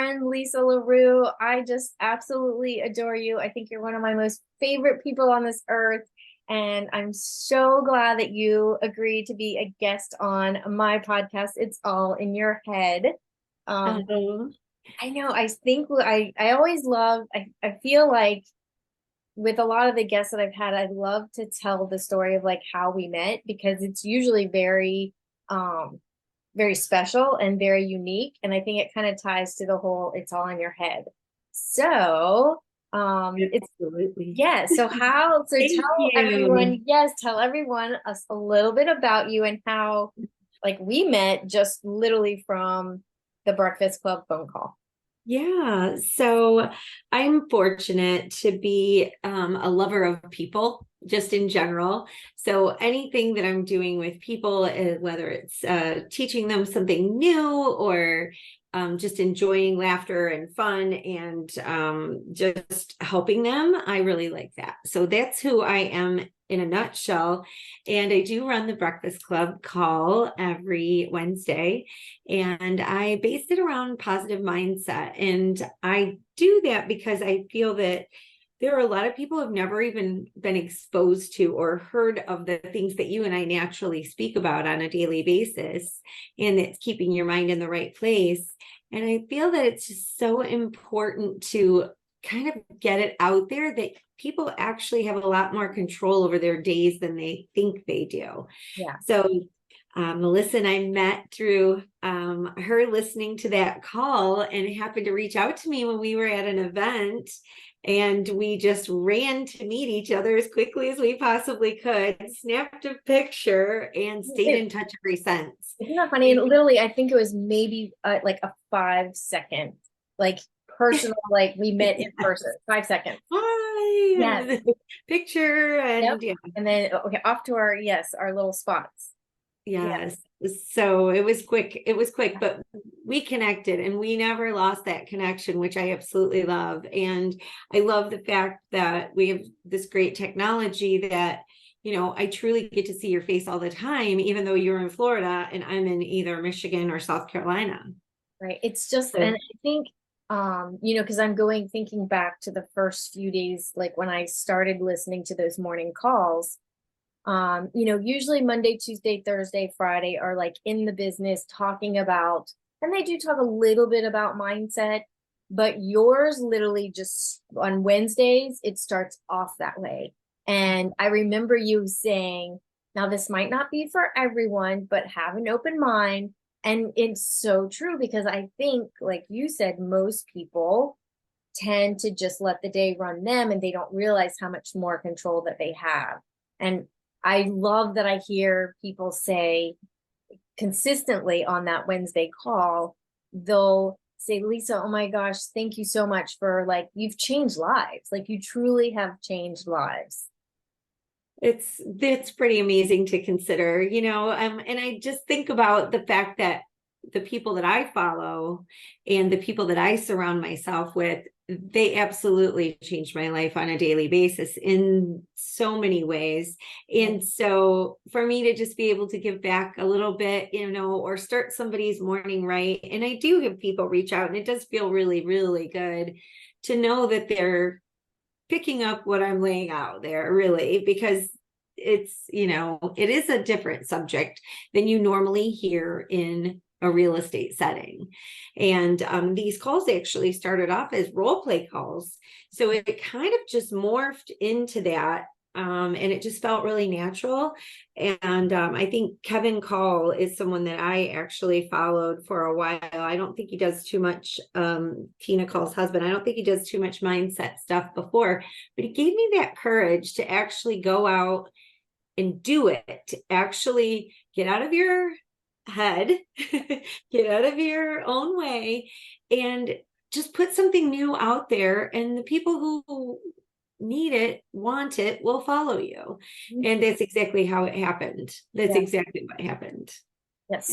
friend, Lisa LaRowe. I just absolutely adore you. I think you're one of my most favorite people on this earth. And I'm so glad that you agreed to be a guest on my podcast. It's all in your head. Um, Um, I know, I think I always love, I feel like with a lot of the guests that I've had, I love to tell the story of like how we met because it's usually um, very special and very unique. And I think it kind of ties to the whole it's all in your head. So, it's Absolutely. yeah. So Thank tell you. everyone, yes, tell everyone us a little bit about you and how like we met just literally from the Breakfast Club phone call. Yeah, so I'm fortunate to be a lover of people just in general. So anything that I'm doing with people, whether it's teaching them something new or just enjoying laughter and fun and just helping them, I really like that. So that's who I am in a nutshell. And I do run the Breakfast Club call every Wednesday. And I based it around positive mindset. And I do that because I feel that there are a lot of people who have never even been exposed to or heard of the things that you and I naturally speak about on a daily basis. And it's keeping your mind in the right place. And I feel that it's just so important to kind of get it out there that people actually have a lot more control over their days than they think they do. Yeah. So Melissa and I met through her listening to that call and happened to reach out to me when we were at an event. And we just ran to meet each other as quickly as we possibly could, snapped a picture, and stayed in touch ever since. Isn't that funny? And literally, I think it was maybe like a 5 second, like personal, like we met in person, 5 seconds. Hi, Yes. and the picture, Yep. and yeah. And then, okay, off to our, yes, our little spots. Yeah. Yes. So it was quick. It was quick, but we connected and we never lost that connection, which I absolutely love. And I love the fact that we have this great technology that, I truly get to see your face all the time, even though you're in Florida and I'm in either Michigan or South Carolina. Right. It's just, and So, I think, because I'm thinking back to the first few days, like when I started listening to those morning calls, usually Monday, Tuesday, Thursday, Friday are like in the business talking about, and they do talk a little bit about mindset, but yours literally just on Wednesdays, it starts off that way. And I remember you saying, now this might not be for everyone, but have an open mind. And it's so true because I think, like you said, most people tend to just let the day run them and they don't realize how much more control that they have. And I love that I hear people say consistently on that Wednesday call, they'll say, Lisa, oh my gosh, thank you so much for like, you've changed lives. Like you truly have changed lives. it's pretty amazing to consider, and I just think about the fact that the people that I follow and the people that I surround myself with, they absolutely change my life on a daily basis in so many ways. And so for me to just be able to give back a little bit, or start somebody's morning right. And I do have people reach out and it does feel really, really good to know that they're picking up what I'm laying out there, really, because it is a different subject than you normally hear in a real estate setting. And these calls actually started off as role play calls. So it kind of just morphed into that. And it just felt really natural. And I think Kevin Call is someone that I actually followed for a while. I don't think he does too much, Tina Call's husband. I don't think he does too much mindset stuff before, but he gave me that courage to actually go out and do it, to actually get out of your head, get out of your own way, and just put something new out there. And the people who need it, want it, will follow you. And that's exactly how it happened. That's Yeah. exactly what happened. Yeah. And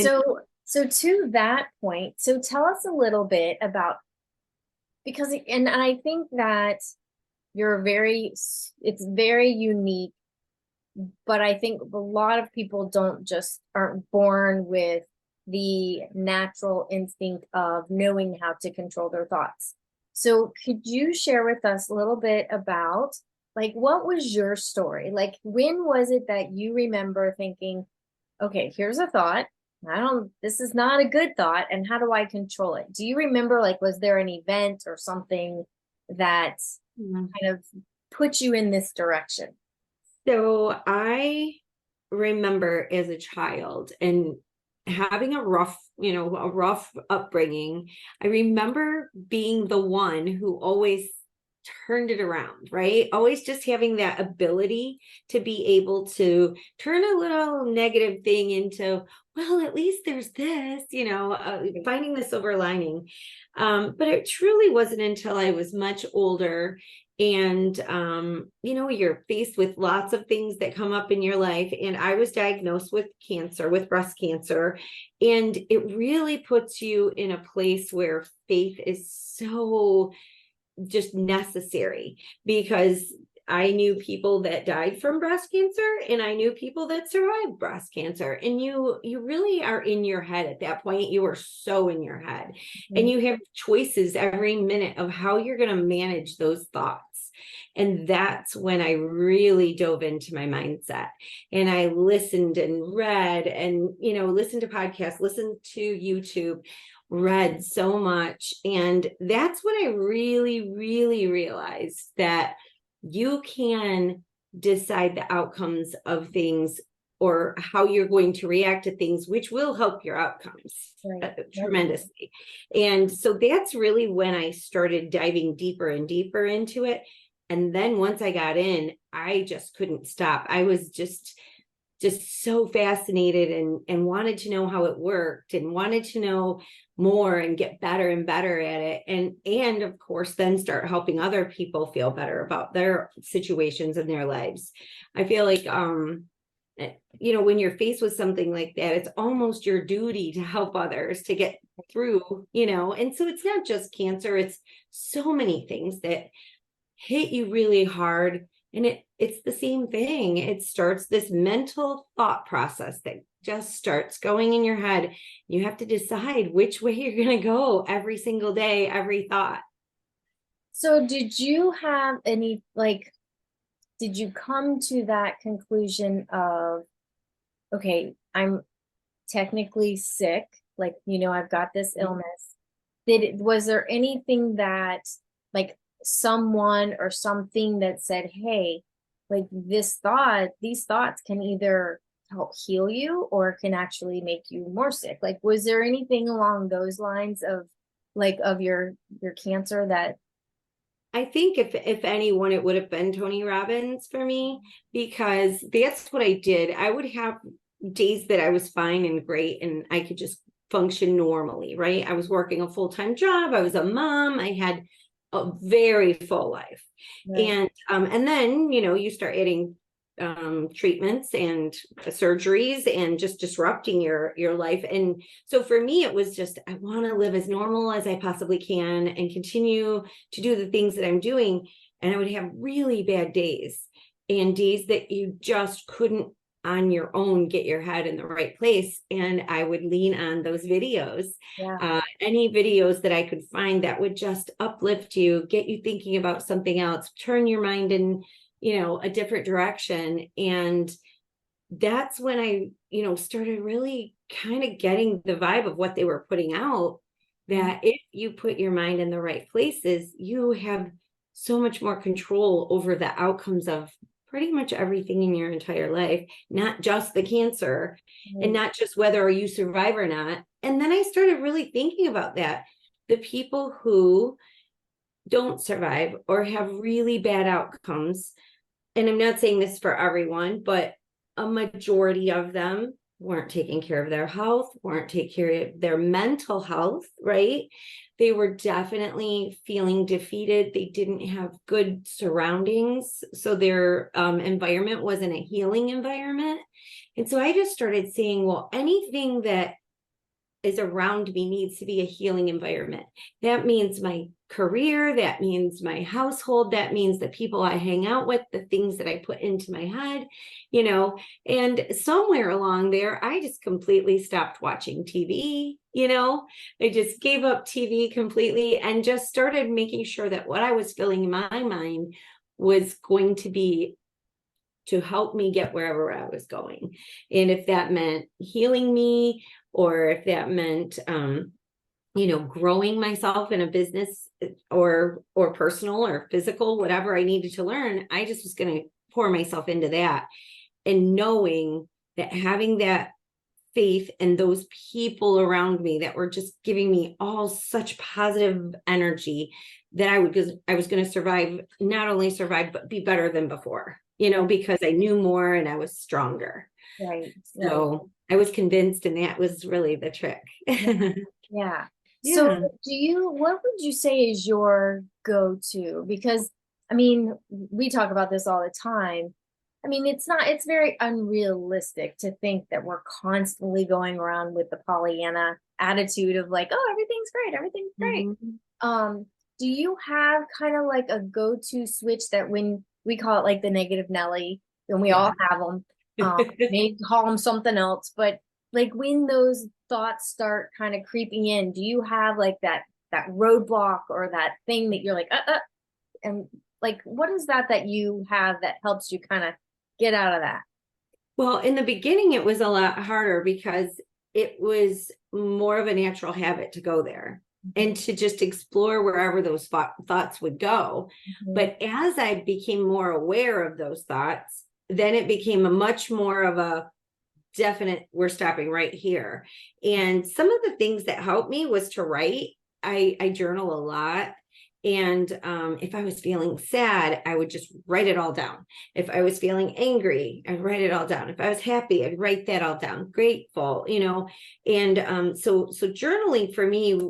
So to that point, so tell us a little bit about because and I think that you're it's very unique, but I think a lot of people don't just aren't born with the natural instinct of knowing how to control their thoughts. So could you share with us a little bit about like what was your story? Like when was it that you remember thinking, okay, here's a thought. This is not a good thought. And how do I control it? Do you remember, like, was there an event or something that kind of put you in this direction? So I remember as a child and having a rough upbringing. I remember being the one who always turned it around, right? Always just having that ability to be able to turn a little negative thing into, well, at least there's this, finding the silver lining. But it truly wasn't until I was much older and, you're faced with lots of things that come up in your life. And I was diagnosed with cancer, with breast cancer. And it really puts you in a place where faith is so just necessary, because I knew people that died from breast cancer and I knew people that survived breast cancer. And you really are in your head at that point. You are so in your head and you have choices every minute of how you're going to manage those thoughts. And that's when I really dove into my mindset and I listened and read and, listened to podcasts, listened to YouTube, read so much. And that's when I really, really realized that you can decide the outcomes of things or how you're going to react to things, which will help your outcomes tremendously. And so that's really when I started diving deeper and deeper into it. And then once I got in, I just couldn't stop. I was just so fascinated and wanted to know how it worked and wanted to know more and get better and better at it. And of course, then start helping other people feel better about their situations in their lives. I feel like, when you're faced with something like that, it's almost your duty to help others to get through, and so it's not just cancer. It's so many things that hit you really hard. And it's the same thing. It starts this mental thought process that just starts going in your head. You have to decide which way you're going to go every single day, every thought. So did you have any, did you come to that conclusion of, okay, I'm technically sick, I've got this illness. Was there anything that, like, someone or something that said, hey, like these thoughts can either help heal you or can actually make you more sick? Like, was there anything along those lines of your cancer that? I think if anyone, it would have been Tony Robbins for me, because that's what I did. I would have days that I was fine and great and I could just function normally, right? I was working a full-time job. I was a mom. I had a very full life. Right. And then, you start adding treatments and surgeries and just disrupting your life. And so for me, it was just, I want to live as normal as I possibly can and continue to do the things that I'm doing. And I would have really bad days and days that you just couldn't on your own get your head in the right place. And I would lean on those videos, any videos that I could find that would just uplift you, get you thinking about something else, turn your mind in, a different direction. And that's when I, started really kind of getting the vibe of what they were putting out, that if you put your mind in the right places, you have so much more control over the outcomes of pretty much everything in your entire life, not just the cancer and not just whether you survive or not. And then I started really thinking about that. The people who don't survive or have really bad outcomes, and I'm not saying this for everyone, but a majority of them weren't taking care of their health, weren't taking care of their mental health, right? They were definitely feeling defeated. They didn't have good surroundings. So their environment wasn't a healing environment. And so I just started saying, well, anything that is around me needs to be a healing environment. That means my career, that means my household, that means the people I hang out with, the things that I put into my head, and somewhere along there, I just completely stopped watching TV. I just gave up TV completely and just started making sure that what I was filling in my mind was going to be to help me get wherever I was going. And if that meant healing me, or if that meant, growing myself in a business or personal or physical, whatever I needed to learn, I just was going to pour myself into that. And knowing that, having that faith and those people around me that were just giving me all such positive energy, that I was going to survive, not only survive, but be better than before, because I knew more and I was stronger. Right. So I was convinced, and that was really the trick. Yeah. So Yeah. what would you say is your go-to? Because I mean, we talk about this all the time. I mean, it's very unrealistic to think that we're constantly going around with the Pollyanna attitude of like, oh, everything's great, everything's great. Mhm. Do you have kind of like a go-to switch that, when we call it like the negative Nelly, and we all Yeah. have them, maybe call them something else, but like when those thoughts start kind of creeping in, do you have like that roadblock or that thing that you're like, and like, what is that you have that helps you kind of get out of that? Well, in the beginning, it was a lot harder because it was more of a natural habit to go there and to just explore wherever those thoughts would go. Mhm. But as I became more aware of those thoughts, then it became a much more of a definite, we're stopping right here. And some of the things that helped me was to write. I journal a lot. And if I was feeling sad, I would just write it all down. If I was feeling angry, I'd write it all down. If I was happy, I'd write that all down. Grateful, And so journaling for me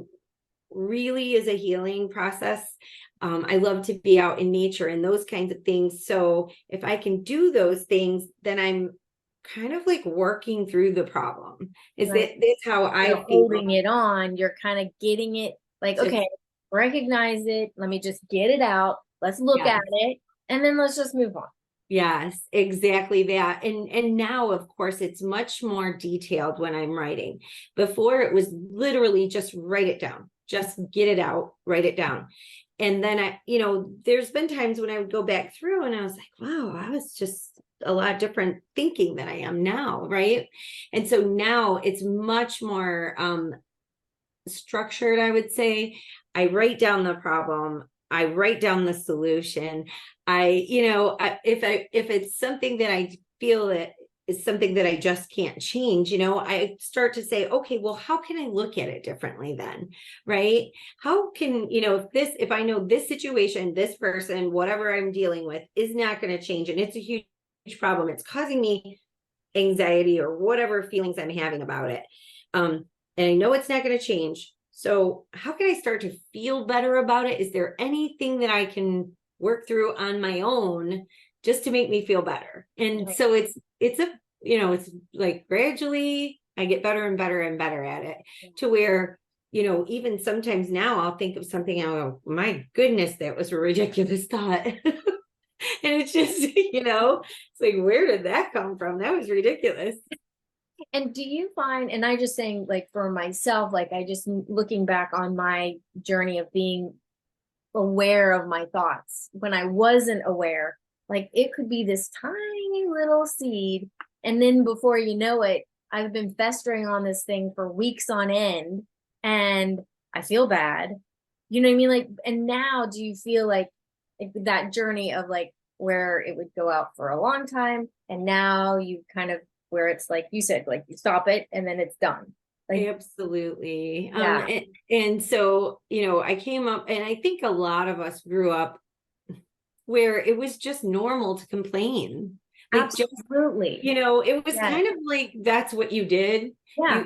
really is a healing process. I love to be out in nature and those kinds of things. So if I can do those things, then I'm kind of like working through the problem. Right. That's how I You're feel. holding it on, you're kind of getting it like, Just, okay, recognize it, let me just get it out, let's look yeah. at it, and then let's just move on. Yes, exactly that. And now, of course, it's much more detailed when I'm writing. Before, it was literally just write it down, just get it out, write it down. And then there's been times when I would go back through and I was like, wow, I was just a lot different thinking than I am now, right? And so now it's much more structured, I would say. I write down the problem, I write down the solution. If it's something that I feel that is something that I just can't change, I start to say, okay, well, how can I look at it differently then? Right? How can, if I know this situation, this person, whatever I'm dealing with is not going to change, and it's a huge problem, it's causing me anxiety or whatever feelings I'm having about it. And I know it's not going to change. So how can I start to feel better about it? Is there anything that I can work through on my own just to make me feel better? And so it's it's like gradually I get better and better and better at it, to where, even sometimes now I'll think of something, I'll go, my goodness, that was a ridiculous thought. And it's just, it's like, where did that come from? That was ridiculous. And do you find, and I just saying like for myself, like I just looking back on my journey of being aware of my thoughts when I wasn't aware, like it could be this tiny little seed, and then before you know it, I've been festering on this thing for weeks on end, and I feel bad. You know what I mean? Like, and now do you feel like that journey of like where it would go out for a long time, and now you kind of, where it's like you said, like you stop it and then it's done. Like, Absolutely. yeah, And so, I came up, and I think a lot of us grew up where it was just normal to complain. Like, just, absolutely. it was Yes. kind of like that's what you did. Yeah.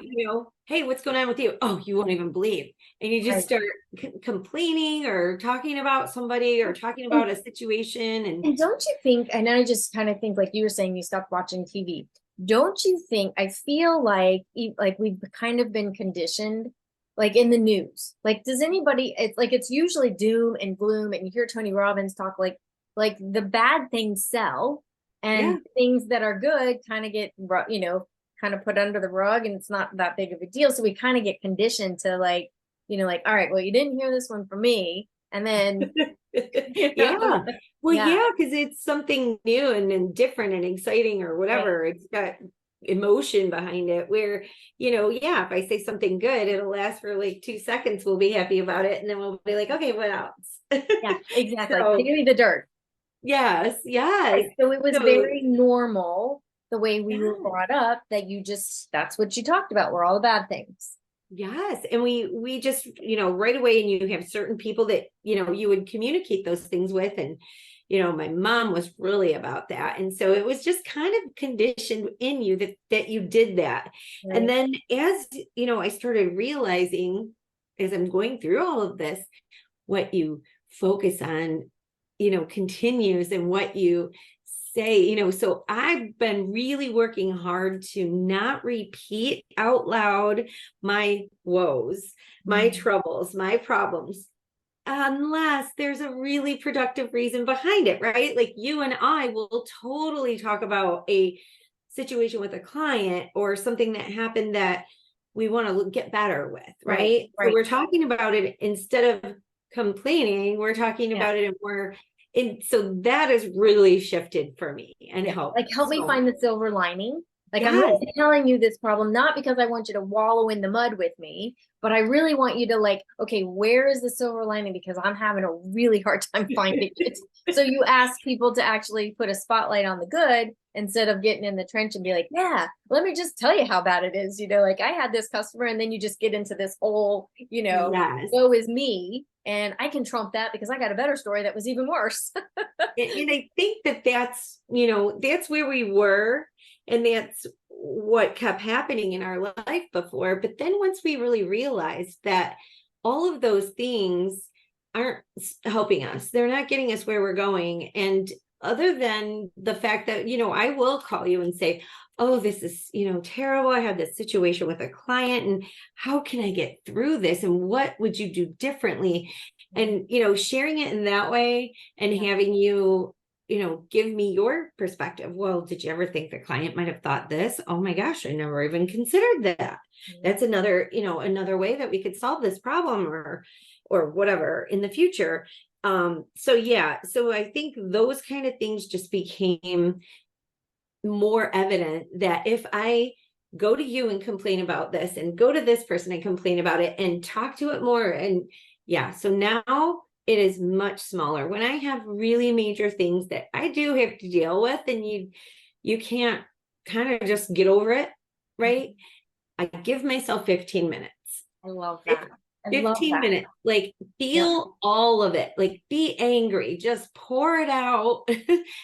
Hey, what's going on with you? Oh, you won't even believe. And you just Right. start complaining or talking about somebody or talking And, about a situation. And and don't you think, and I just kind of think like you were saying, you stopped watching TV. don't you think, I feel like like we've kind of been conditioned like in the news. Like does anybody, it's like it's usually doom and gloom, and you hear Tony Robbins talk like the bad things sell, Yeah. and things that are good kind of get kind of put under the rug, and it's not that big of a deal. So we kind of get conditioned to like, like, all right, well, you didn't hear this one from me. And then Yeah. Well, yeah, yeah, because it's something new and different and exciting or right. whatever. It's got emotion behind it where, yeah, if I say something good, it'll last for like 2 seconds. We'll be happy about it. And then we'll be like, okay, what else? Yeah, exactly. Like, So give me the dirt. yes, Right. yes. So it was So very normal the way we were yes. brought up, that you just, that's what you talked about, were all the bad things. Yes. And we just, right away, and you have certain people that, you would communicate those things with. And, my mom was really about that. And so it was just kind of conditioned in you that you did that. And Right. then as, I started realizing as I'm going through all of this, what you focus on, continues, and what you say, so I've been really working hard to not repeat out loud my woes, my Mm. troubles, my problems, unless there's a really productive reason behind it, right? Like you and I will totally talk about a situation with a client or something that happened that we want to get better with, Right. right? So Right. we're talking about it instead of complaining, we're talking Yeah. about it, and so that has really shifted for me and Yeah. helped Like, help me so find much. the silver lining. Like, I'm not Yes, telling you this problem, not because I want you to wallow in the mud with me, but I really want you to like, okay, where is the silver lining? Because I'm having a really hard time finding it. So you ask people to actually put a spotlight on the good instead of getting in the trench and be like, yeah, let me just tell you how bad it is. Like I had this customer, and then you just get into this whole, yes. woe is me. And I can trump that because I got a better story that was even worse. And I think that's where we were, and that's what kept happening in our life before. But then once we really realized that all of those things aren't helping us, they're not getting us where we're going. And other than the fact that, I will call you and say, oh, this is, terrible. I had this situation with a client, and how can I get through this? And what would you do differently? And, sharing it in that way, and Yeah. having you, give me your perspective. Well, did you ever think the client might have thought this? Oh my gosh, I never even considered that. That's another way that we could solve this problem, or whatever in the future. So yeah, so I think those kind of things just became more evident, that if I go to you and complain about this, and go to this person and complain about it, and talk to it more, and yeah, so now it is much smaller. When I have really major things that I do have to deal with, and you can't kind of just get over it, right? I give myself 15 minutes. I love that. I love 15 that. minutes, like Yeah. feel all of it, like be angry, just pour it out.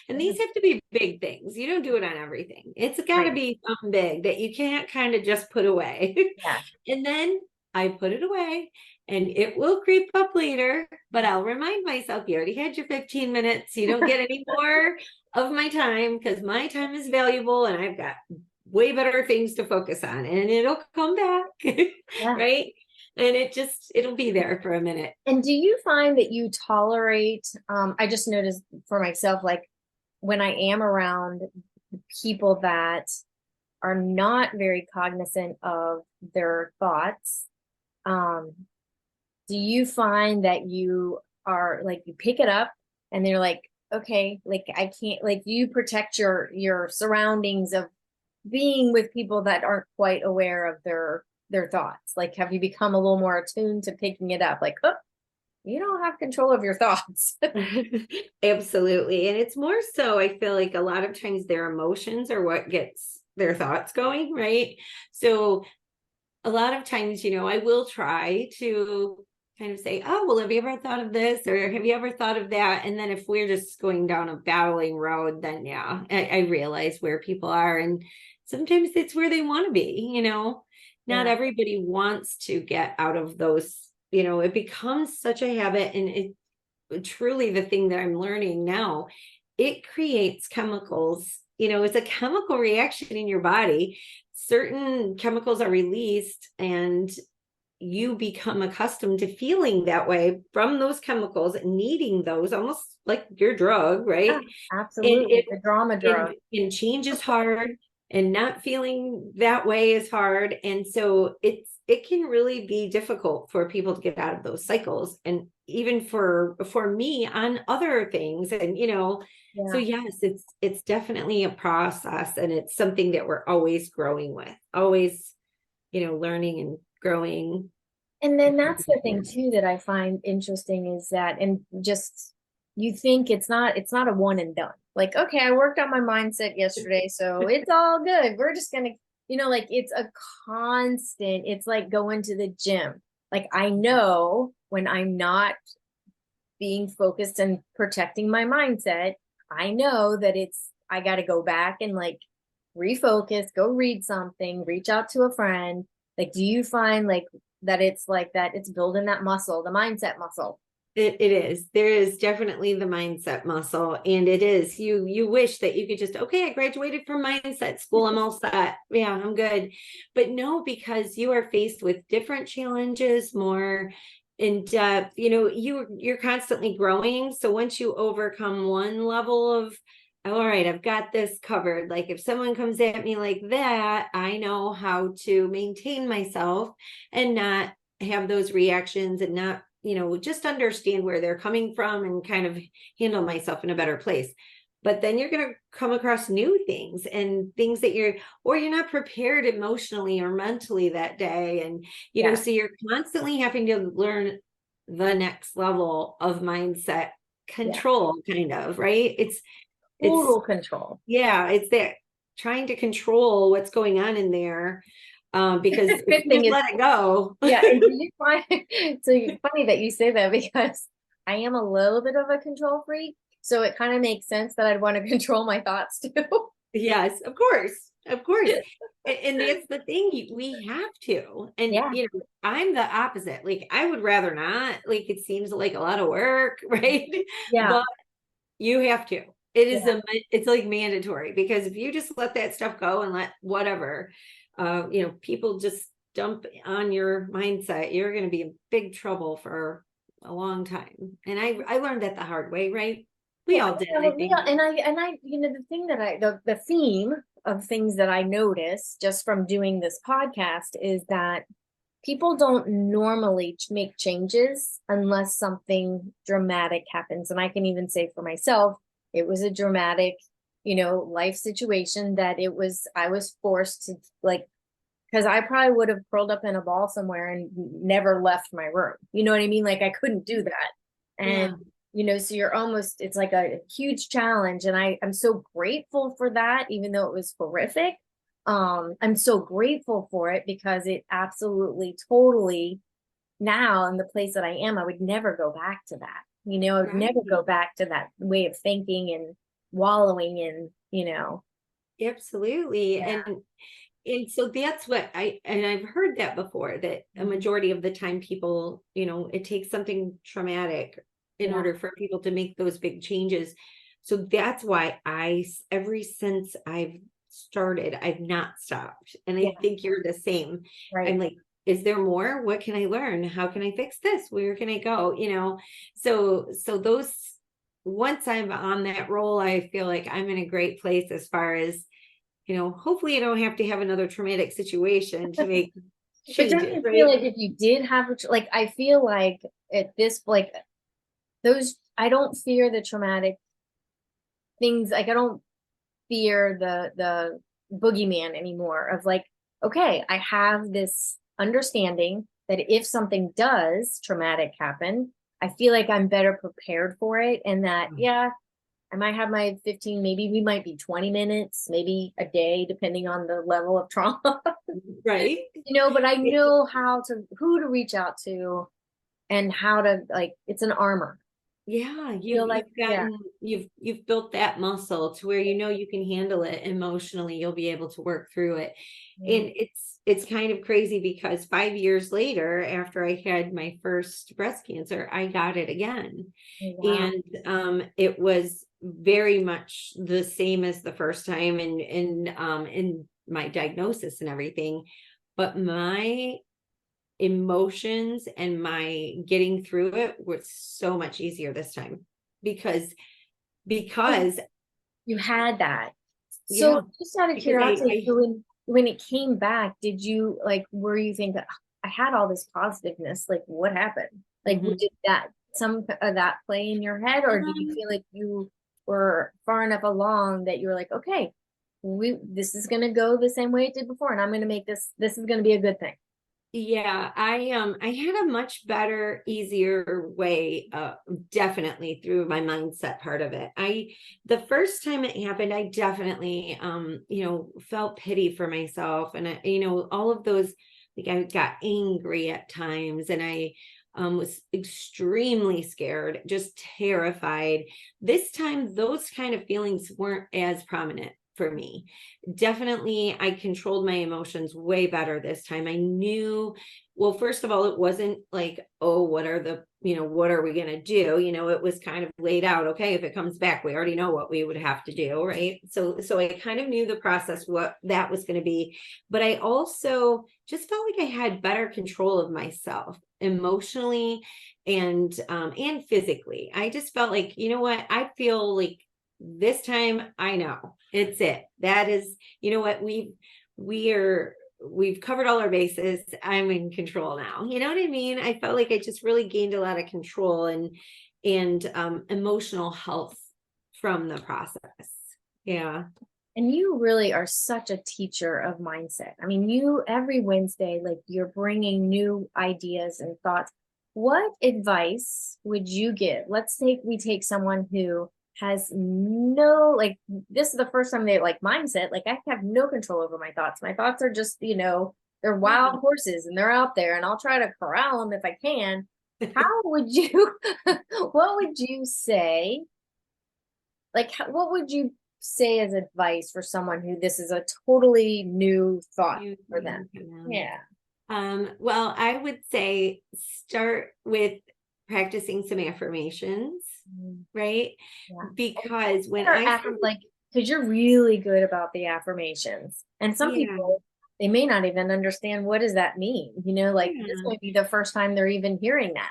And these have to be big things. You don't do it on everything. It's got to Right. be something big that you can't kind of just put away. Yeah. And then I put it away, and it will creep up later, but I'll remind myself, you already had your 15 minutes. You don't get any more of my time, because my time is valuable, and I've got way better things to focus on, and it'll come back. Yeah. Right. And it'll be there for a minute. And do you find that you tolerate, I just noticed for myself, like when I am around people that are not very cognizant of their thoughts, um, do you find that you are like, you pick it up and they're like, okay, like I can't, like, do you protect your surroundings of being with people that aren't quite aware of their thoughts? Like, have you become a little more attuned to picking it up? Like, oh, you don't have control of your thoughts. Absolutely. And it's more so, I feel like a lot of times their emotions are what gets their thoughts going, right? So a lot of times, I will try to kind of say, oh, well, have you ever thought of this? Or have you ever thought of that? And then if we're just going down a battling road, then yeah, I realize where people are. And sometimes it's where they want to be, not Yeah. everybody wants to get out of those, it becomes such a habit. And it truly, the thing that I'm learning now, it creates chemicals it's a chemical reaction in your body. Certain chemicals are released and you become accustomed to feeling that way from those chemicals and needing those almost like your drug, Yeah, right? And absolutely. The drama drug. and change is hard, and not feeling that way is hard. And so it can really be difficult for people to get out of those cycles. And even for me on other things. And so Yeah. yes, it's definitely a process, and it's something that we're always growing with, always, learning and growing. And then that's the thing too that I find interesting is that, and just you think it's not a one and done. Like, okay, I worked on my mindset yesterday, so it's all good. We're just gonna, like it's a constant, it's like going to the gym. Like I know when I'm not being focused and protecting my mindset, I know that I gotta go back and like refocus, go read something, reach out to a friend. Like, do you find that it's like that it's building that muscle, the mindset muscle? It is. There is definitely the mindset muscle. And it is. You wish that you could just, okay, I graduated from mindset school. I'm all set. Yeah, I'm good. But no, because you are faced with different challenges, more in depth. You're constantly growing. So once you overcome one level of, all right, I've got this covered. Like if someone comes at me like that, I know how to maintain myself and not have those reactions, and not just understand where they're coming from and kind of handle myself in a better place. But then you're going to come across new things, and things that you're not prepared emotionally or mentally that day. And, Yeah. so you're constantly having to learn the next level of mindset Yeah. control, kind of, right? It's, Total control. yeah, it's that trying to control what's going on in there. Because if Good you thing just is, let it go. yeah, and do you find so funny that you say that because I am a little bit of a control freak. So it kind of makes sense that I'd want to control my thoughts too. Yes, of course. Of course. And that's the thing, we have to. And Yeah. I'm the opposite. Like I would rather not. Like it seems like a lot of work, right? Yeah. But you have to. It is Yeah. it's like mandatory, because if you just let that stuff go and let whatever, people just dump on your mindset, you're going to be in big trouble for a long time. And I learned that the hard way, right? We Well, all did, yeah, I well, think. yeah, and I, the thing that the theme of things that I notice just from doing this podcast is that people don't normally make changes unless something dramatic happens. And I can even say for myself, it was a dramatic, life situation that I was forced to like, because I probably would have curled up in a ball somewhere and never left my room. You know what I mean? Like I couldn't do that. And Yeah. so you're almost, it's like a huge challenge. And I'm so grateful for that, even though it was horrific. I'm so grateful for it because it absolutely, totally, now in the place that I am, I would never go back to that. I would never Right. go back to that way of thinking and wallowing in, Absolutely. yeah, And so that's what I've heard that before, that a majority of the time people, it takes something traumatic in yeah, order for people to make those big changes. So that's why ever since I've started, I've not stopped. And yeah, I think you're the same. I'm right. like, is there more? What can I learn? How can I fix this? Where can I go? So those, once I'm on that role, I feel like I'm in a great place as far as, hopefully I don't have to have another traumatic situation to make But don't changes, you feel right? like if you did have like I feel like at this like those I don't fear the traumatic things, like I don't fear the boogeyman anymore of like, okay, I have this understanding that if something does traumatic happen, I feel like I'm better prepared for it, and that yeah, I might have my 15, maybe we might be 20 minutes, maybe a day, depending on the level of trauma. Right. But I know who to reach out to and how to like it's an armor. Yeah, I feel like yeah, you've built that muscle to where you can handle it emotionally. You'll be able to work through it. yeah. And it's kind of crazy, because 5 years later, after I had my first breast cancer, I got it again. Oh, wow. And it was very much the same as the first time in my diagnosis and everything. But my emotions and my getting through it was so much easier this time because Oh, because you had that. yeah, So just out of because curiosity, I so when it came back, did you like were you thinking, "Ah, I had all this positiveness, like what happened? Like mhm. did that some of that play in your head, or did you Um, feel like you were far enough along that you were like, okay, we this is gonna go the same way it did before, and I'm gonna make this is gonna be a good thing. yeah, I had a much better, easier way, definitely through my mindset part of it. The first time it happened, I definitely felt pity for myself, and all of those, like I got angry at times, and I was extremely scared, just terrified. This time those kind of feelings weren't as prominent for me. Definitely, I controlled my emotions way better this time. I knew, well, first of all, it wasn't like, oh, what are we going to do? It was kind of laid out. Okay, if it comes back, we already know what we would have to do. Right. So I kind of knew the process, what that was going to be. But I also just felt like I had better control of myself emotionally and physically. I just felt like, you know what? I feel like this time I know it's it. That is, you know what, we've covered all our bases. I'm in control now. You know what I mean? I felt like I just really gained a lot of control and emotional health from the process. Yeah. And you really are such a teacher of mindset. I mean, you every Wednesday, like you're bringing new ideas and thoughts. What advice would you give? We take someone who has no, like, this is the first time they like mindset. Like, I have no control over my thoughts. My thoughts are just, they're Yeah. wild horses and they're out there and I'll try to corral them if I can. How would you, what would you say? Like what would you say as advice for someone who this is a totally new thought You for them? think, Yeah. well, I would say start with practicing some affirmations, Mm, right? yeah. And Because when or I started, like, because you're really good about the affirmations. And some yeah, people, they may not even understand what does that mean. Like this yeah. might be the first time they're even hearing that.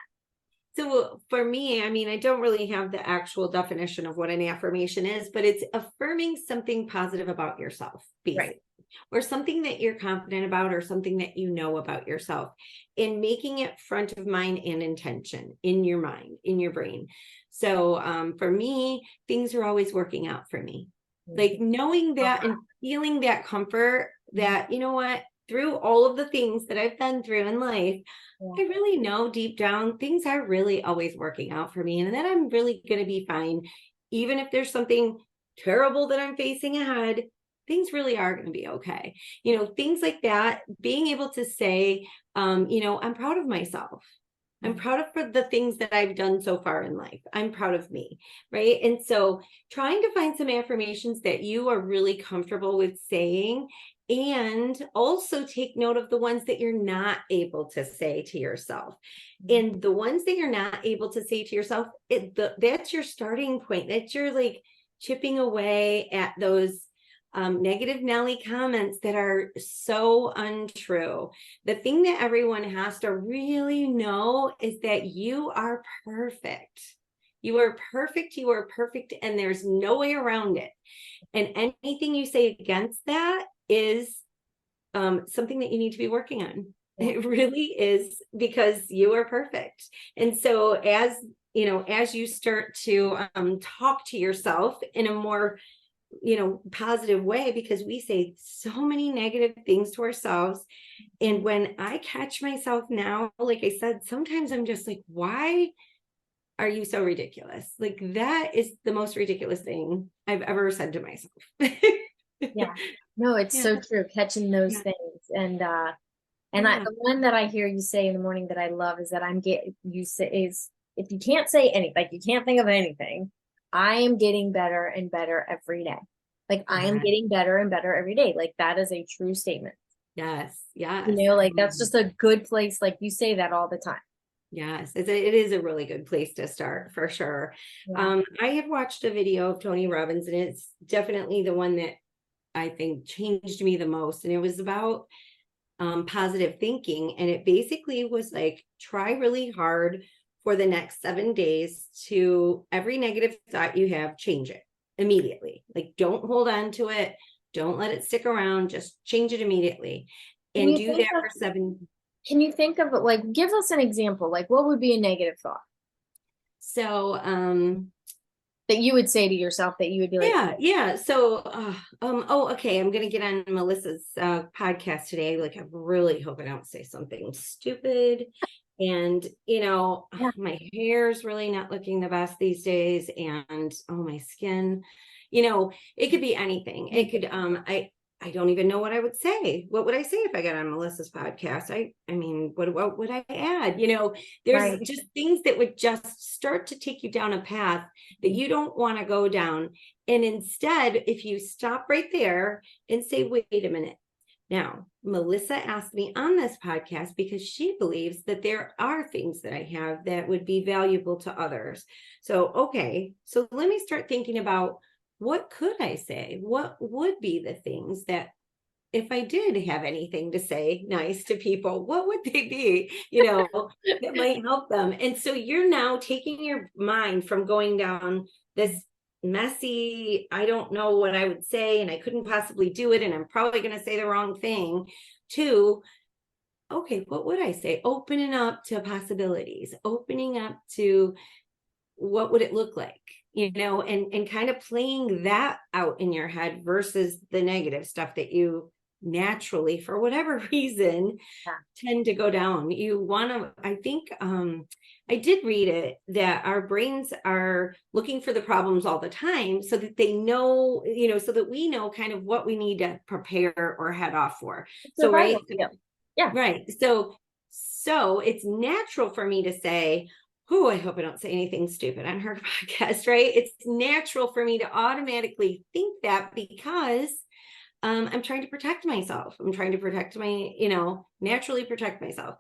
So for me, I mean, I don't really have the actual definition of what an affirmation is, but it's affirming something positive about yourself, Right. basically, or something that you're confident about, or something that you know about yourself, and making it front of mind and intention in your mind, in your brain. So for me, things are always working out for me. Like Mhm. knowing Love that and feeling that comfort that. that, you know what, through all of the things that I've been through in life, Yeah. I really know deep down things are really always working out for me and that I'm really going to be fine. Even if there's something terrible that I'm facing ahead, things really are going to be okay. Things like that, being able to say, I'm proud of myself. I'm Yeah. proud of for the things that I've done so far in life. I'm proud of me. Right. And so trying to find some affirmations that you are really comfortable with saying, and also take note of the ones that you're not able to say to yourself. Mhm. And the ones that you're not able to say to yourself, that's your starting point. That's your like chipping away at those negative Nelly comments that are so untrue. The thing that everyone has to really know is that you are perfect. You are perfect. You are perfect. And there's no way around it. And anything you say against that is something that you need to be working on. Yeah. It really is, because you are perfect. And so as you start to talk to yourself in a more positive way, because we say so many negative things to ourselves. And when I catch myself now, like I said, sometimes I'm just like, why are you so ridiculous? Like that is the most ridiculous thing I've ever said to myself. Yeah. No, it's Yeah, so true. Catching those yeah, things. And yeah. the one that I hear you say in the morning that I love is that you say is if you can't say anything, like you can't think of anything, I am getting better and better every day. Like I am Yeah. getting better and better every day. Like that is a true statement. Yes, yes. Like that's just a good place. Like you say that all the time. Yes, it is a really good place to start for sure. Yeah. I had watched a video of Tony Robbins, and it's definitely the one that I think changed me the most. And it was about positive thinking. And it basically was like, try really hard for the next 7 days to every negative thought you have, change it immediately. Like, don't hold on to it. Don't let it stick around. Just change it immediately Can and you do think that of, for 7. can you think of like, give us an example, like what would be a negative thought So, that you would say to yourself that you would be like, yeah. So, oh, okay. I'm gonna get on Melissa's podcast today. Like, I really hope I don't say something stupid. And yeah, my hair's really not looking the best these days, and oh, my skin. It could be anything. It could. I don't even know what I would say. What would I say if I got on Melissa's podcast? I mean, what would I add? There's right. just things that would just start to take you down a path that you don't want to go down. And instead, if you stop right there and say, wait a minute. Now, Melissa asked me on this podcast because she believes that there are things that I have that would be valuable to others. So, okay, so let me start thinking about, what could I say? What would be the things that, if I did have anything to say nice to people, what would they be, that might help them? And so you're now taking your mind from going down this messy, I don't know what I would say, and I couldn't possibly do it, and I'm probably going to say the wrong thing, to, okay, what would I say? Opening up to possibilities, opening up to what would it look like, and kind of playing that out in your head versus the negative stuff that you naturally, for whatever reason, Yeah. tend to go down. You want to, I think, I did read it, that our brains are looking for the problems all the time so that they know, so that we know kind of what we need to prepare or head off for. So, right. Survival skill. Yeah. Right. So it's natural for me to say, oh, I hope I don't say anything stupid on her podcast, right? It's natural for me to automatically think that because I'm trying to protect myself. I'm trying to protect naturally protect myself.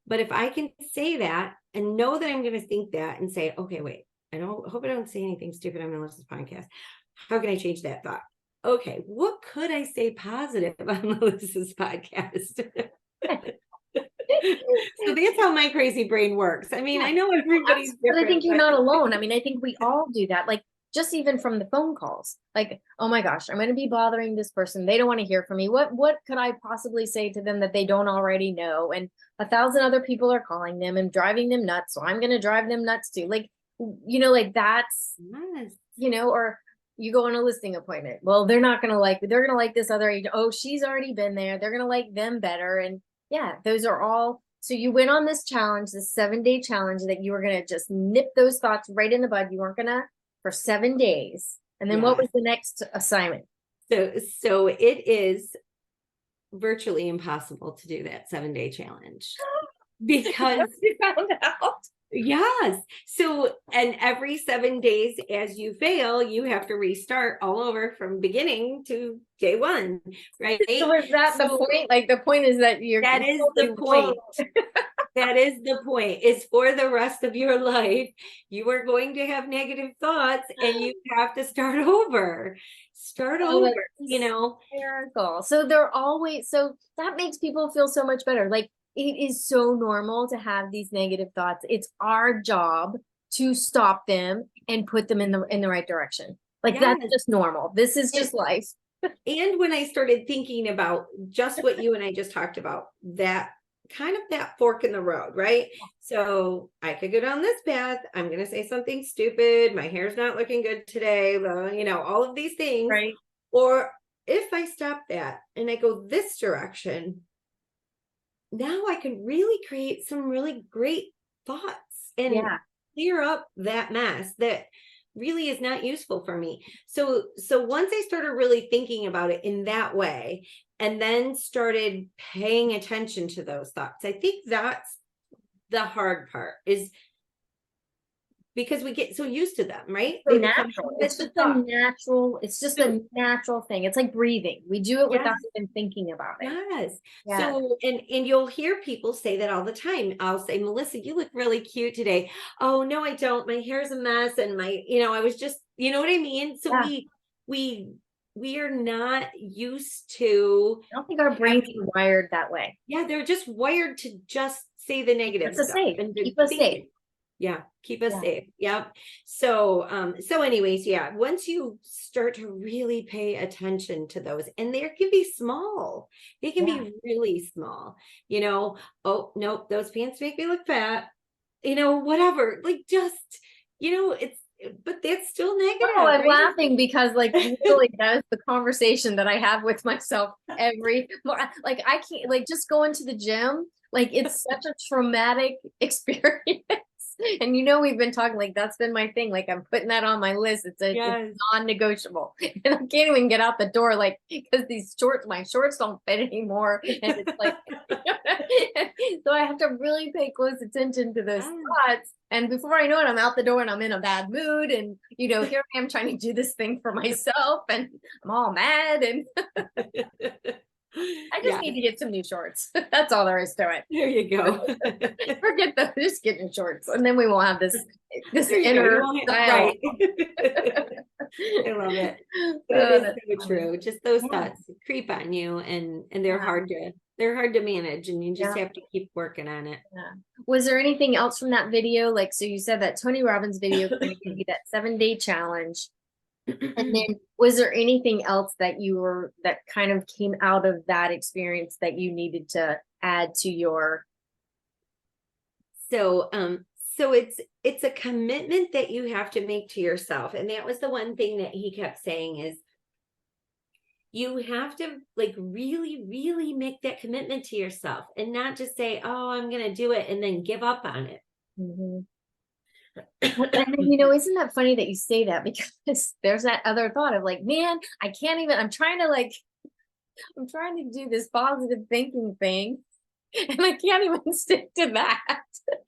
But if I can say that and know that I'm going to think that and say, okay, wait, hope I don't say anything stupid on Melissa's podcast. How can I change that thought? Okay, what could I say positive on Melissa's podcast? So that's how my crazy brain works. I mean, Yeah. I know everybody's But I different, think you're but not alone. I mean, I think we all do that. Like, just even from the phone calls, like, oh my gosh, I'm going to be bothering this person. They don't want to hear from me. What could I possibly say to them that they don't already know? And 1,000 other people are calling them and driving them nuts. So I'm going to drive them nuts too. Like, like that's, yes. or you go on a listing appointment. Well, they're going to like this other agent. Oh, she's already been there. They're going to like them better. And yeah, those are all. So you went on this challenge, this 7-day challenge that you were going to just nip those thoughts right in the bud. You weren't going to for 7 days. And then what was Yes. the next assignment? So it is virtually impossible to do that 7-day challenge because You found out. yes. So, and every 7 days as you fail, you have to restart all over from beginning to day one, right? So is that the point? Like the point is that that is the point. That is the point. It's for the rest of your life. You are going to have negative thoughts and you have to start over. Start Oh, over, hysterical. So they're always, so that makes people feel so much better. Like it is so normal to have these negative thoughts. It's our job to stop them and put them in the right direction. Like that's Yes. just normal. This is just life. And when I started thinking about just what you and I just talked about, that kind of that fork in the road, right? So I could go down this path. I'm going to say something stupid. My hair's not looking good today. All of these things. Right. Or if I stop that and I go this direction, now I can really create some really great thoughts and clear up that mess that really is not useful for me. So once I started really thinking about it in that way and then started paying attention to those thoughts, I think that's the hard part, is because we get so used to them, right? So They become natural. habits It's of just a thought. natural, it's just So a natural thing. It's like breathing. We do it without yes, even thinking about it. yes. Yeah. So, and you'll hear people say that all the time. I'll say, Melissa, you look really cute today. Oh, no, I don't. My hair's a mess. And I was just, you know what I mean? So Yeah. we, we are not used to I don't think our brains having, are wired that way. yeah, they're just wired to just say the negative Keep us stuff safe. and to Keep us think safe. it. Yeah, keep us Yeah. safe. Yep. So anyways, yeah, once you start to really pay attention to those, and they can be small, they can Yeah. be really small, oh, no, those pants make me look fat, whatever, like just, it's, but that's still Oh, negative, I'm right? laughing because like literally that is the conversation that I have with myself like I can't like just going to the gym, like it's such a traumatic experience. And we've been talking like that's been my thing. Like I'm putting that on my list. It's Yes. non-negotiable. And I can't even get out the door like because my shorts don't fit anymore. And it's like so I have to really pay close attention to those Yes. thoughts. And before I know it, I'm out the door and I'm in a bad mood. And, here I am trying to do this thing for myself and I'm all mad. And I just Yeah, need to get some new shorts. That's all there is to it. there you go. Forget those, just get new shorts. And then we won't have this There you go. You inner won't have, dialogue. right. I love it. But it Oh, is that's so funny. true. Just those Yeah, thoughts creep on you, and yeah, they're hard to manage, and you just yeah, have to keep working on it. yeah. Was there anything else from that video? Like, so you said that Tony Robbins video kind of gave you that 7-day challenge. And then was there anything else that kind of came out of that experience that you needed to add to your So, so it's a commitment that you have to make to yourself. And that was the one thing that he kept saying is you have to like really, really make that commitment to yourself and not just say, oh, I'm going to do it and then give up on it. Mhm. And then, isn't that funny that you say that because there's that other thought of like, man, I can't even, I'm trying to do this positive thinking thing and I can't even stick to that.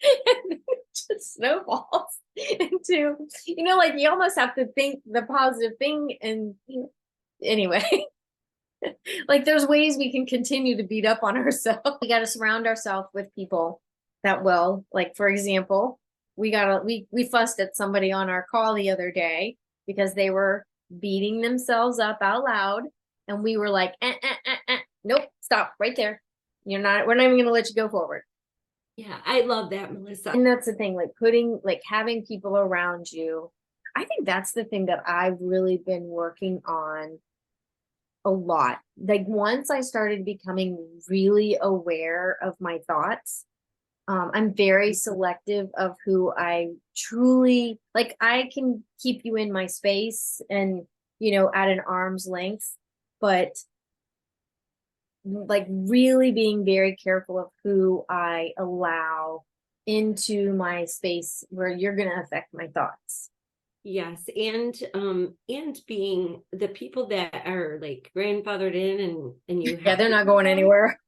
And it just snowballs into, like you almost have to think the positive thing. And anyway, like there's ways we can continue to beat up on ourselves. We got to surround ourselves with people that will, like, for example, we fussed at somebody on our call the other day because they were beating themselves up out loud. And we were like, nope, stop right there. We're not even going to let you go forward. Yeah, I love that, Melissa. And that's the thing, like having people around you. I think that's the thing that I've really been working on a lot. Like once I started becoming really aware of my thoughts, I'm very selective of who I truly like. I can keep you in my space and, at an arm's length, but like really being very careful of who I allow into my space where you're going to affect my thoughts. Yes, and being the people that are like grandfathered in and you Yeah, have they're to not do going that. anywhere.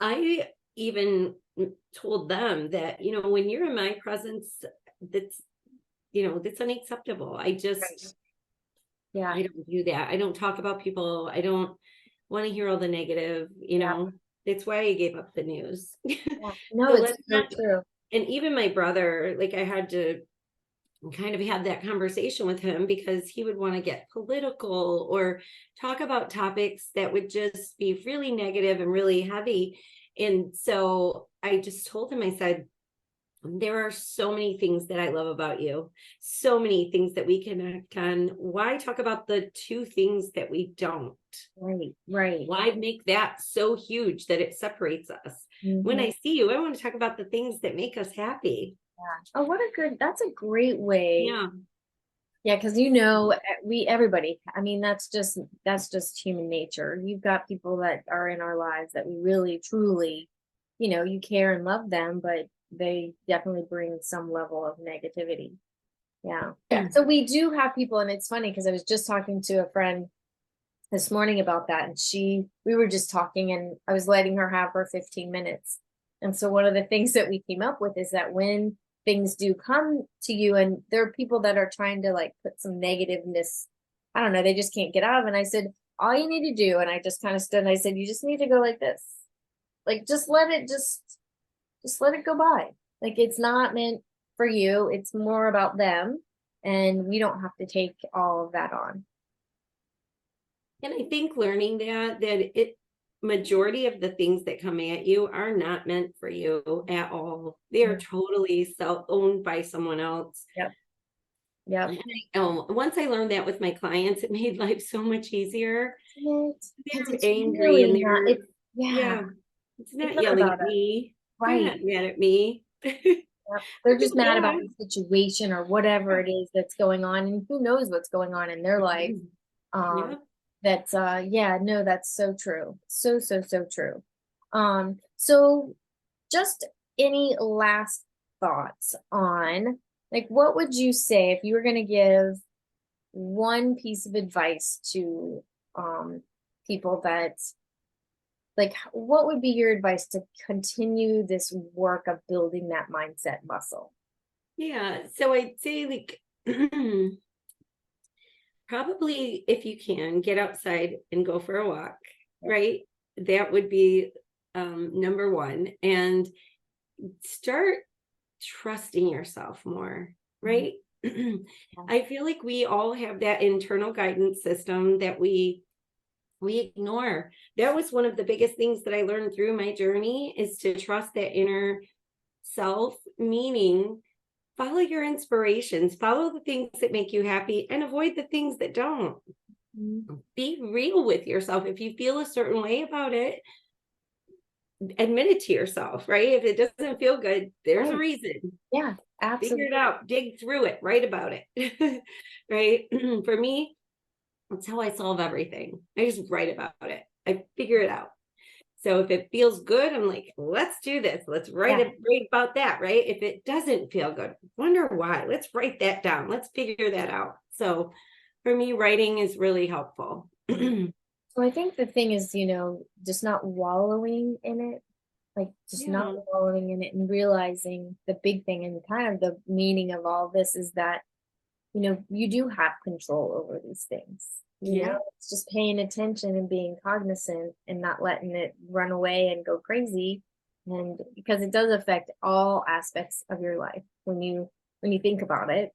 I even told them that, when you're in my presence, that's, that's unacceptable. Right. Yeah. I don't do that. I don't talk about people. I don't want to hear all the negative, Yeah. That's why I gave up the news. Yeah. No, So it's let's so not, true. and even my brother, like I had to kind of have that conversation with him because he would want to get political or talk about topics that would just be really negative and really heavy. And so I just told him, I said, there are so many things that I love about you, so many things that we connect on. Why talk about the two things that we don't? Right. Right. Why make that so huge that it separates us? When Mhm. I see you, I want to talk about the things that make us happy. Yeah. Oh, that's a great way. Yeah. Yeah, because everybody, I mean, that's just human nature. You've got people that are in our lives that we really truly, you care and love them, but they definitely bring some level of negativity. Yeah. Yeah. So we do have people, and it's funny because I was just talking to a friend this morning about that, and we were just talking, and I was letting her have her 15 minutes. And so one of the things that we came up with is that when things do come to you, and there are people that are trying to like put some negativeness, I don't know, they just can't get out of. And I said, all you need to do, and I just kind of stood and I said, you just need to go like this. Like just let it go by. Like it's not meant for you. It's more about them. And we don't have to take all of that on. And I think learning that it majority of the things that come at you are not meant for you at all. They are totally self-owned by someone else. Yep. Yep. Once I learned that with my clients, it made life so much easier. Because They're it's angry really and not, they're, it's, yeah, yeah, it's it's not not yelling about at us. me. They're Right. not mad at me. Yep. They're just mad Yeah. about the situation or whatever it is that's going on. And who knows what's going on in their life. Um, Yeah. that's yeah, no, that's so true. So, so, so true. So just any last thoughts on like what would you say if you were gonna give one piece of advice to people that like what would be your advice to continue this work of building that mindset muscle? Yeah. So I'd say like probably if you can get outside and go for a walk, right? That would be number one. And start trusting yourself more, Mhm. right? I feel like we all have that internal guidance system that we ignore. That was one of the biggest things that I learned through my journey is to trust that inner self, meaning follow your inspirations, follow the things that make you happy and avoid the things that don't. Mhm. Be real with yourself. If you feel a certain way about it, admit it to yourself, right? If it doesn't feel good, there's a Right. reason. Yeah, Figure it absolutely. out, dig through it, write about it. Right? For me, that's how I solve everything. I just write about it. I figure it out. So if it feels good, I'm like, let's do this. Let's Yeah. write about that, right? If it doesn't feel good, wonder why. Let's write that down. Let's figure that out. So for me, writing is really helpful. So I think the thing is, just not wallowing in it, like just not Yeah. wallowing in it and realizing the big thing and kind of the meaning of all this is that, you do have control over these things. Yeah. It's just paying attention and being cognizant and not letting it run away and go crazy. And because it does affect all aspects of your life when you think about it.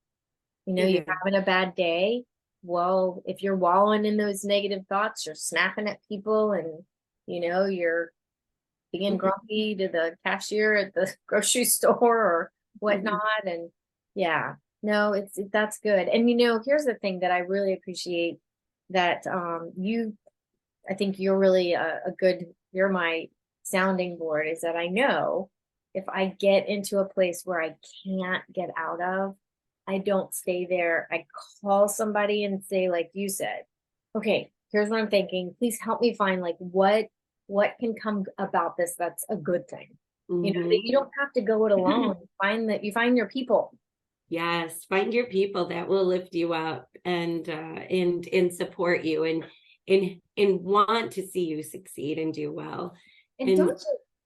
It You're is. having a bad day. Well, if you're wallowing in those negative thoughts, you're snapping at people and, you're being grumpy to the cashier at the grocery store or whatnot. And yeah, no, that's good. And, here's the thing that I really appreciate that I think you're really you're my sounding board is that I know if I get into a place where I can't get out of, I don't stay there. I call somebody and say, like you said, okay, here's what I'm thinking. Please help me find like what can come about this that's a good thing. That Mhm. you don't have to go it alone. You find your people. Yes, find your people that will lift you up and support you and want to see you succeed and do well. And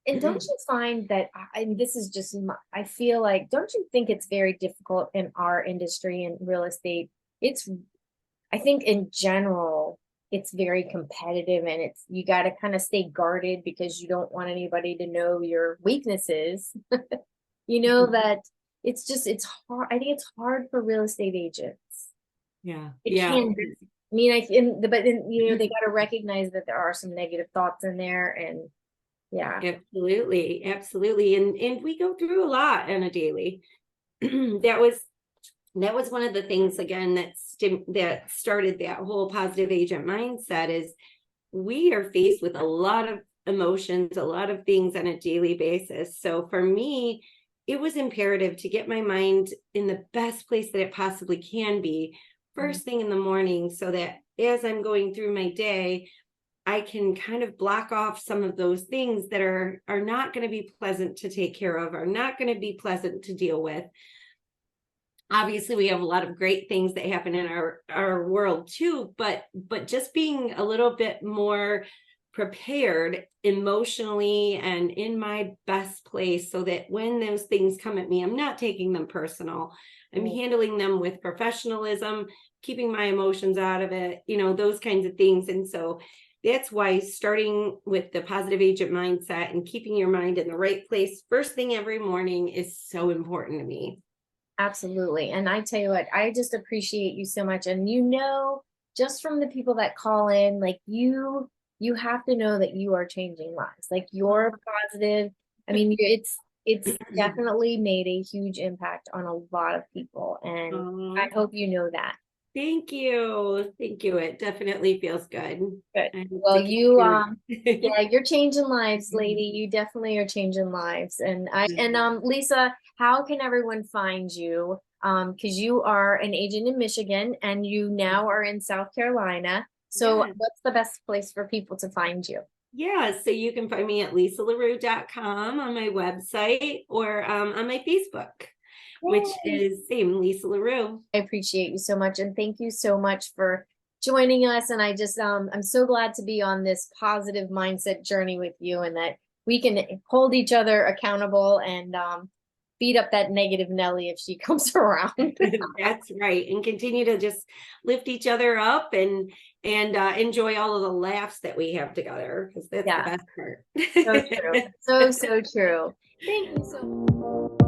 And don't you find that and this is just I feel like don't you think it's very difficult in our industry in real estate? It's I think in general it's very competitive and it's you got to kind of stay guarded because you don't want anybody to know your weaknesses. That it's hard. I think it's hard for real estate agents. yeah, It yeah. can be. I mean, but then, they got to recognize that there are some negative thoughts in there and yeah. Absolutely, absolutely. And we go through a lot on a daily. That was one of the things again that started that whole positive agent mindset is we are faced with a lot of emotions, a lot of things on a daily basis. So for me, it was imperative to get my mind in the best place that it possibly can be first thing in the morning so that as I'm going through my day, I can kind of block off some of those things that are not going to be pleasant to take care of, are not going to be pleasant to deal with. Obviously we have a lot of great things that happen in our world too, but just being a little bit more prepared emotionally and in my best place, so that when those things come at me, I'm not taking them personal. I'm handling them with professionalism, keeping my emotions out of it, those kinds of things. And so that's why starting with the positive agent mindset and keeping your mind in the right place first thing every morning is so important to me. Absolutely. And I tell you what, I just appreciate you so much. And just from the people that call in, like you have to know that you are changing lives. Like you're positive. I mean, it's definitely made a huge impact on a lot of people. And I hope you know that. Thank you. Thank you. It definitely feels good. Good. I hope Well, to keep doing it. yeah, you're changing lives, lady. You definitely are changing lives. And Lisa, how can everyone find you? Because you are an agent in Michigan and you now are in South Carolina. So Yeah. what's the best place for people to find you? Yeah, so you can find me at LisaLaRowe.com on my website, or on my Facebook, which Yay. is same, Lisa LaRowe. I appreciate you so much, and thank you so much for joining us. And I'm so glad to be on this positive mindset journey with you, and that we can hold each other accountable and beat up that negative Nelly if she comes around. That's right. And continue to just lift each other up, and enjoy all of the laughs that we have together, because that's the Yeah, best part. so true. So true. Thank you so much.